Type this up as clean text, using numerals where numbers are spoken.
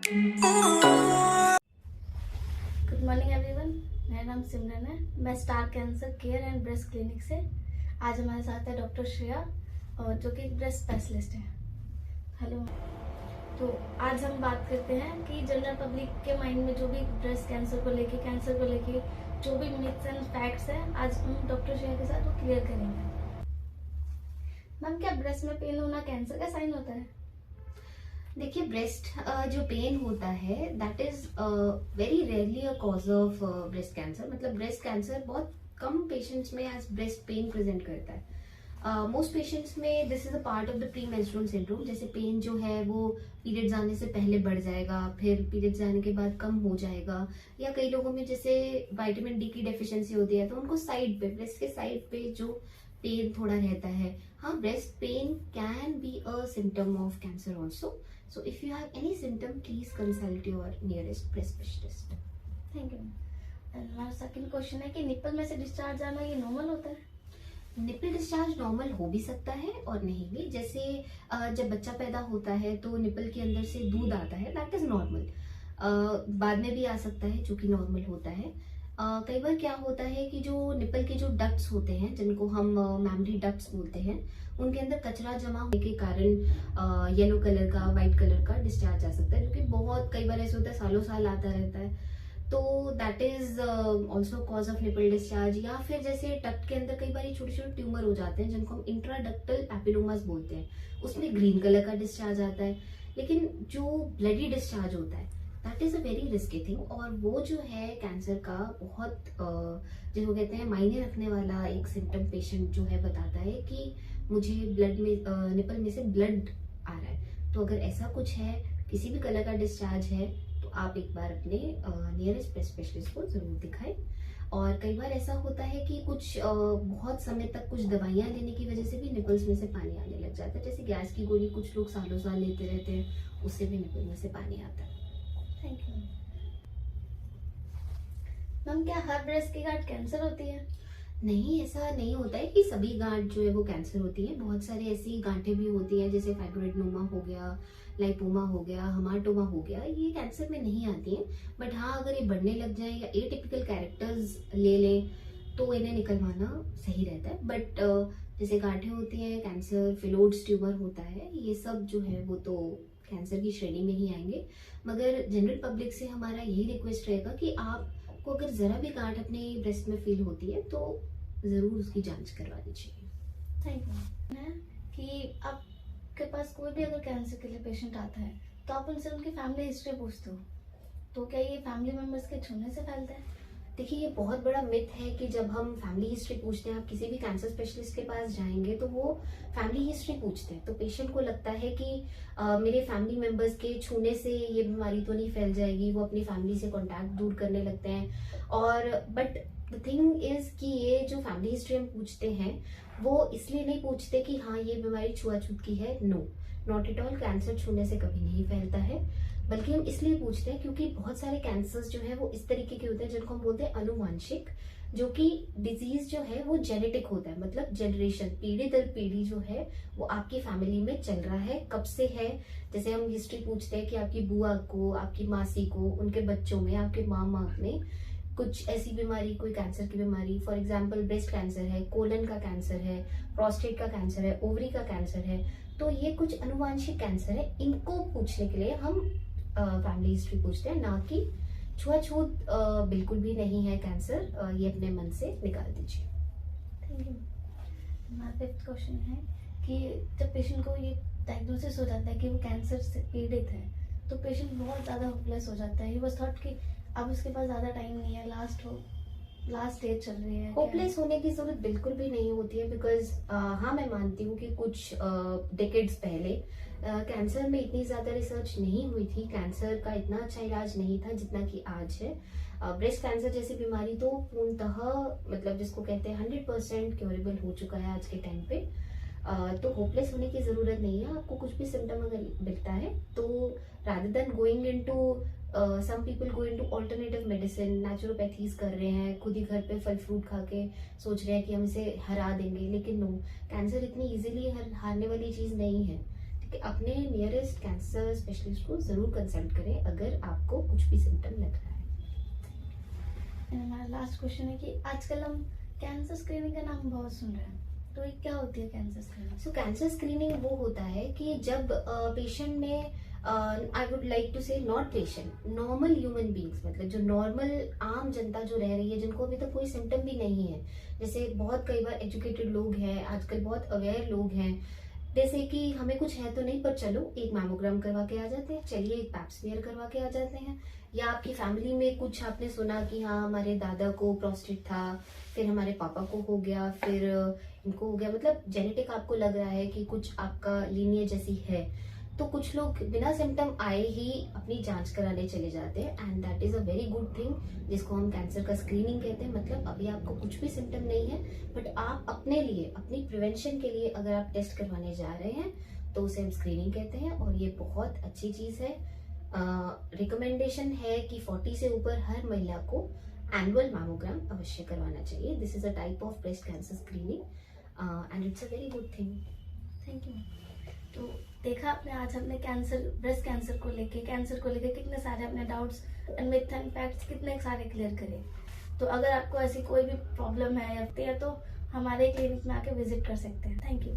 Good morning everyone, मेरा नाम सिमरन है। मैं star cancer care and breast clinic से। आज हमारे साथ है डॉक्टर श्रेया और जो कि ब्रेस्ट स्पेशलिस्ट है। हेलो। तो आज हम बात करते हैं कि जनरल पब्लिक के माइंड में जो भी ब्रेस्ट कैंसर को लेके जो भी मिथ्स एंड फैक्ट्स हैं, आज हम डॉक्टर श्रेया के साथ वो क्लियर करेंगे। मैम, क्या ब्रेस्ट में पेन होना कैंसर का साइन होता है? देखिए, ब्रेस्ट जो पेन होता है that is very rarely a cause of breast cancer. मतलब ब्रेस्ट कैंसर बहुत कम पेशेंट्स में एज ब्रेस्ट पेन प्रेजेंट करता है। मोस्ट पेशेंट्स में this is a part of the pre menstrual syndrome. जैसे पेन जो है वो पीरियड्स आने से पहले बढ़ जाएगा, फिर पीरियड्स आने के बाद कम हो जाएगा, या कई लोगों में जैसे विटामिन डी की डेफिशिएंसी होती है तो उनको साइड पे, ब्रेस्ट के साइड पे जो पेन थोड़ा रहता है। हाँ, breast pain can be a symptom of cancer also. So if you have any symptom, please consult your nearest breast specialist. Thank you. हमारा सेकंड क्वेश्चन है कि निप्पल में से डिस्चार्ज आना ये नॉर्मल होता है? निप्पल डिस्चार्ज नॉर्मल हो भी सकता है और नहीं भी। जैसे जब बच्चा पैदा होता है तो निप्पल के अंदर से दूध आता है, दैट इज नॉर्मल। बाद में भी आ सकता है, जो कि नॉर्मल होता है। कई बार क्या होता है कि जो निप्पल के जो डक्ट्स होते हैं, जिनको हम मैमरी डक्ट्स बोलते हैं, उनके अंदर कचरा जमा होने के कारण येलो कलर का, व्हाइट कलर का डिस्चार्ज आ सकता है, जो कि बहुत कई बार ऐसा होता है, सालों साल आता रहता है। तो that is also cause of nipple discharge. या फिर जैसे डक्ट के अंदर कई बार छोटे छोटे ट्यूमर हो जाते हैं, जिनको हम इंट्राडक्टल पैपिलोमास बोलते हैं, उसमें ग्रीन कलर का डिस्चार्ज आता है। लेकिन जो ब्लडी डिस्चार्ज होता है that is a very risky thing, और वो जो है कैंसर का बहुत जिसको कहते हैं मायने रखने वाला एक सिम्टम पेशेंट जो है बताता है कि मुझे ब्लड में निपल में से ब्लड आ रहा है। तो अगर ऐसा कुछ है, किसी भी कलर का डिस्चार्ज है, तो आप एक बार अपने नियरेस्ट ब्रेस्ट स्पेशलिस्ट को जरूर दिखाएं। और कई बार ऐसा होता है कि कुछ बहुत समय तक कुछ दवाइयां लेने की वजह से भी निपल्स में से पानी आने लग जाता है। जैसे गैस की गोली कुछ लोग सालों साल लेते रहते हैं, उससे भी निपल में से पानी आता है। Thank you. मैम, क्या हर ब्रेस्ट की गांठ कैंसर होती है? नहीं, ऐसा नहीं होता है कि सभी गांठ जो है वो कैंसर होती है। बहुत सारे ऐसी गांठें भी होती हैं, जैसे फाइब्रोएडेनोमा हो गया, लाइपोमा हो गया, हमाटोमा हो गया, ये कैंसर में नहीं आती हैं। बट हाँ, अगर ये बढ़ने लग जाए या एटिपिकल कैरेक्टर्स ले लें तो इन्हें निकलवाना सही रहता है। बट जैसे गांठें होती हैं, कैंसर, फिलोड्स ट्यूमर होता है, ये सब जो है वो तो कैंसर की श्रेणी में ही आएंगे। मगर जनरल पब्लिक से हमारा यही रिक्वेस्ट रहेगा कि आपको अगर जरा भी गांठ अपने ब्रेस्ट में फील होती है तो जरूर उसकी जांच करवानी चाहिए। Thank you. है कि आपके पास कोई भी अगर कैंसर के लिए पेशेंट आता है तो आप उनसे उनकी फैमिली हिस्ट्री पूछते हो, तो क्या ये फैमिली मेंबर्स के छूने से फैलता है? देखिए, ये बहुत बड़ा मिथ है कि जब हम फैमिली हिस्ट्री पूछते हैं, आप किसी भी कैंसर स्पेशलिस्ट के पास जाएंगे तो वो फैमिली हिस्ट्री पूछते हैं, तो पेशेंट को लगता है कि मेरे फैमिली मेंबर्स के छूने से ये बीमारी तो नहीं फैल जाएगी। वो अपनी फैमिली से कांटेक्ट दूर करने लगते हैं। और बट द थिंग इज कि ये जो फैमिली हिस्ट्री हम पूछते हैं वो इसलिए नहीं पूछते कि हाँ ये बीमारी छुआछूत की है। No, not at all. Cancer छूने से कभी नहीं फैलता है, बल्कि हम इसलिए पूछते हैं क्योंकि बहुत सारे कैंसर्स जो है वो इस तरीके के होते हैं जिनको हम बोलते हैं अनुवांशिक, जो कि डिजीज जो है वो जेनेटिक होता है। मतलब जनरेशन, पीढ़ी दर पीढ़ी जो है वो आपकी फैमिली में चल रहा है, कब से है। जैसे हम हिस्ट्री पूछते हैं कि आपकी बुआ को, आपकी मासी को, उनके बच्चों में, आपके मामा में कुछ ऐसी बीमारी, कोई कैंसर की बीमारी, फॉर एग्जाम्पल ब्रेस्ट कैंसर है, कोलन का कैंसर है, प्रोस्टेट का कैंसर है, ओवरी का कैंसर है, तो ये कुछ अनुवांशिक कैंसर है। इनको पूछने के लिए हम फैमिली हिस्ट्री पूछते हैं, ना कि छुआछूत बिल्कुल भी नहीं है कैंसर। ये अपने मन से निकाल दीजिए। Thank you. हमारा फिफ्थ क्वेश्चन है कि जब पेशेंट को ये डायग्नोसिस हो जाता है कि वो कैंसर से पीड़ित है, तो पेशेंट बहुत ज़्यादा होपलेस हो जाता है। ही वाज थॉट कि अब उसके पास ज़्यादा टाइम नहीं है, लास्ट स्टेज चल रही है। होपलेस होने की जरूरत बिल्कुल भी नहीं होती है, बिकॉज हाँ, मैं मानती हूँ कि कुछ डेकेड्स पहले कैंसर में इतनी ज्यादा रिसर्च नहीं हुई थी, कैंसर का इतना अच्छा इलाज नहीं था जितना कि आज है। ब्रेस्ट कैंसर जैसी बीमारी तो पूर्णतः, मतलब जिसको कहते हैं 100% क्योरेबल हो चुका है आज के टाइम पे। तो होपलेस होने की जरूरत नहीं है। आपको कुछ भी सिम्टम अगर दिखता है तो rather than going into, some people go into alternative medicine, naturopathies कर रहे हैं, खुद ही घर पे फल फ्रूट खा के सोच रहे हैं कि हम इसे हरा देंगे, लेकिन नो, कैंसर इतनी इजीली हारने वाली चीज नहीं है। कि अपने नियरेस्ट कैंसर स्पेशलिस्ट को जरूर कंसल्ट करें अगर आपको कुछ भी सिम्टम लग रहा है। हमारा लास्ट क्वेश्चन है कि आजकल हम कैंसर स्क्रीनिंग का नाम बहुत सुन रहे हैं, तो ये क्या होती है कैंसर स्क्रीनिंग? सो कैंसर स्क्रीनिंग वो होता है कि जब पेशेंट में, आई वुड लाइक टू से not patient, normal human beings, मतलब जो नॉर्मल आम जनता जो रह रही है, जिनको अभी तक कोई सिम्टम भी नहीं है, जैसे बहुत कई बार एजुकेटेड लोग हैं, आजकल बहुत अवेयर लोग हैं, जैसे कि हमें कुछ है तो नहीं पर चलो एक मैमोग्राम करवा के आ जाते हैं, चलिए एक पैप स्मीयर करवा के आ जाते हैं, या आपकी फैमिली में कुछ आपने सुना कि हाँ हमारे दादा को प्रोस्टेट था, फिर हमारे पापा को हो गया, फिर इनको हो गया, मतलब जेनेटिक आपको लग रहा है कि कुछ आपका लीनियज जैसी है, तो कुछ लोग बिना सिम्टम आए ही अपनी जांच कराने चले जाते हैं, and that is a very good thing, जिसको हम कैंसर का स्क्रीनिंग कहते हैं। मतलब अभी आपको कुछ भी सिम्टम नहीं है, बट आप अपने लिए, अपनी प्रिवेंशन के लिए अगर आप टेस्ट करवाने जा रहे हैं तो उसे हम स्क्रीनिंग कहते हैं, और ये बहुत अच्छी चीज है। रिकमेंडेशन है कि 40 से ऊपर हर महिला को एनुअल मैमोग्राम अवश्य करवाना चाहिए। This is a type of breast cancer screening and it's a very good thing. Thank you. तो देखा आपने, आज हमने ब्रेस्ट कैंसर को लेके कितने सारे अपने doubts and myth and facts कितने सारे क्लियर करे। तो अगर आपको ऐसी कोई भी प्रॉब्लम है या तो हमारे क्लिनिक में आके विजिट कर सकते हैं। Thank you.